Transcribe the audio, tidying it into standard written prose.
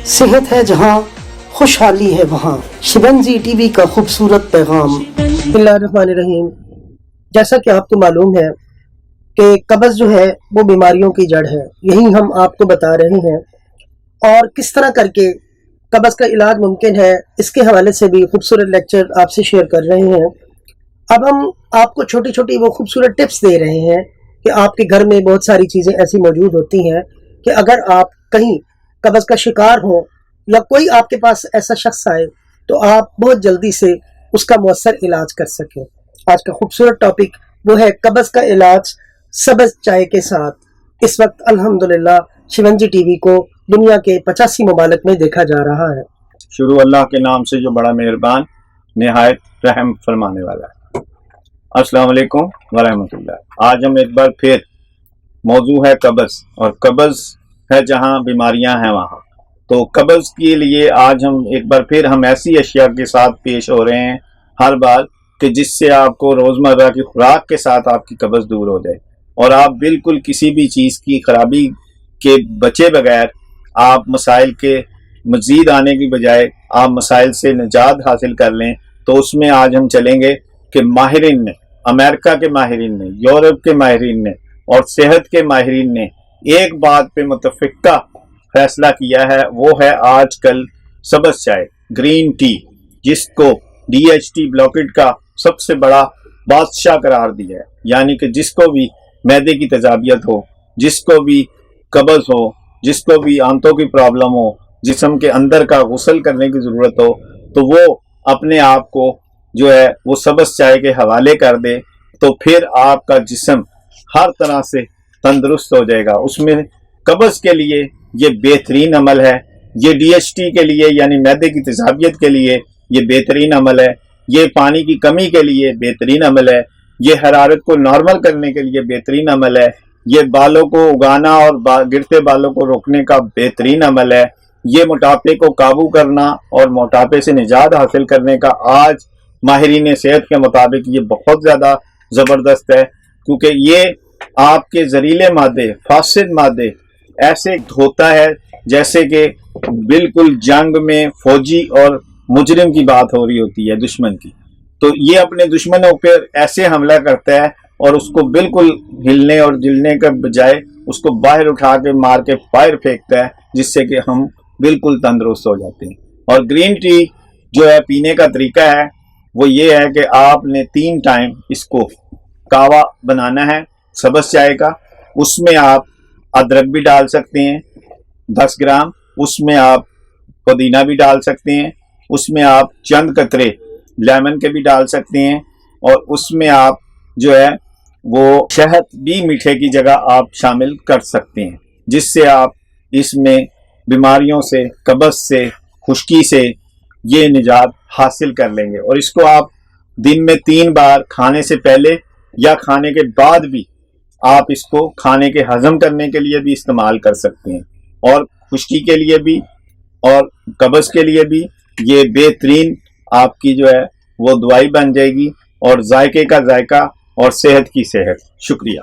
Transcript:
सेहत है जहाँ, खुशहाली है वहाँ। शिवंजी टीवी का खूबसूरत पैगाम। बिस्मिल्लाहिर्रहमानिर्रहीम। जैसा कि आपको मालूम है कि कब्ज़ जो है वो बीमारियों की जड़ है, यही हम आपको बता रहे हैं, और किस तरह करके कब्ज़ का इलाज मुमकिन है, इसके हवाले से भी खूबसूरत लेक्चर आपसे शेयर कर रहे हैं। अब हम आपको छोटी छोटी वो खूबसूरत टिप्स दे रहे हैं कि आपके घर में बहुत सारी चीज़ें ऐसी मौजूद होती हैं कि अगर आप कहीं कब्ज़ का शिकार हो या कोई आपके पास ऐसा शख्स आए तो आप बहुत जल्दी से उसका मौसर इलाज कर सकें। आज का खूबसूरत टॉपिक वो है कब्ज़ का इलाज सब्ज़ चाय के साथ। इस वक्त अल्हम्दुलिल्लाह शिवंजी टीवी को दुनिया के 85 ममालिक में देखा जा रहा है। शुरू अल्लाह के नाम से जो बड़ा मेहरबान निहायत रहम फरमाने वाला है। अस्सलाम वालेकुम वरहमतुल्लाह। आज हम एक बार फिर मौजू है कब्ज़, और कब्ज़ है जहाँ बीमारियां हैं वहाँ। तो कब्ज़ के लिए आज हम एक बार फिर हम ऐसी अशिया के साथ पेश हो रहे हैं हर बार कि जिससे आपको रोज़मर्रा की खुराक के साथ आपकी कब्ज़ दूर हो जाए और आप बिल्कुल किसी भी चीज़ की खराबी के बचे बगैर आप मसाइल के मज़ीद आने की बजाय आप मसाइल से निजात हासिल कर लें। तो उसमें आज हम चलेंगे कि माहिरीन ने, अमेरिका के माहिरीन ने, यूरोप के माहिरीन ने और सेहत के माहिरीन ने एक बात पे मुतफ़िक़ा फैसला किया है, वो है आजकल सब्ज़ चाय, ग्रीन टी, जिसको DHT ब्लॉकेट का सबसे बड़ा बादशाह करार दिया है। यानी कि जिसको भी मैदे की तेज़ाबियत हो, जिसको भी कब्ज़ हो, जिसको भी आंतों की प्रॉब्लम हो, जिस्म के अंदर का गुस्ल करने की ज़रूरत हो, तो वो अपने आप को जो है वो सब्ज़ चाय के हवाले कर दे, तो फिर आपका जिस्म हर तरह से तंदुरुस्त हो जाएगा। उसमें कब्ज़ के लिए ये बेहतरीन अमल है, ये DHT के लिए यानी मैदे की तेज़ाबियत के लिए ये बेहतरीन अमल है, ये पानी की कमी के लिए बेहतरीन अमल है, ये हरारत को नॉर्मल करने के लिए बेहतरीन अमल है, ये बालों को उगाना और गिरते बालों को रोकने का बेहतरीन अमल है, ये मोटापे को काबू करना और मोटापे से निजात हासिल करने का आज माहिरीन सेहत के मुताबिक ये बहुत ज़्यादा ज़बरदस्त है। क्योंकि ये आपके जहरीले मादे, फासिद मादे ऐसे होता है जैसे कि बिल्कुल जंग में फौजी और मुजरिम की बात हो रही होती है, दुश्मन की। तो ये अपने दुश्मनों पर ऐसे हमला करता है और उसको बिल्कुल हिलने और जिलने के बजाय उसको बाहर उठा के मार के फायर फेंकता है, जिससे कि हम बिल्कुल तंदुरुस्त हो जाते हैं। और ग्रीन टी जो है पीने का तरीका है वो ये है कि आपने 3 टाइम इसको कावा बनाना है सब्ज़ चाय का। उसमें आप अदरक भी डाल सकते हैं 10 ग्राम, उसमें आप पुदीना भी डाल सकते हैं, उसमें आप चंद कतरे लेमन के भी डाल सकते हैं, और उसमें आप जो है वो शहद भी मीठे की जगह आप शामिल कर सकते हैं, जिससे आप इसमें बीमारियों से, कब्ज़ से, खुश्की से ये निजात हासिल कर लेंगे। और इसको आप दिन में 3 बार खाने से पहले या खाने के बाद भी आप इसको खाने के हजम करने के लिए भी इस्तेमाल कर सकते हैं, और खुश्की के लिए भी और कब्ज़ के लिए भी ये बेहतरीन आपकी जो है वो दवाई बन जाएगी, और जायके का जायका और सेहत की सेहत। शुक्रिया।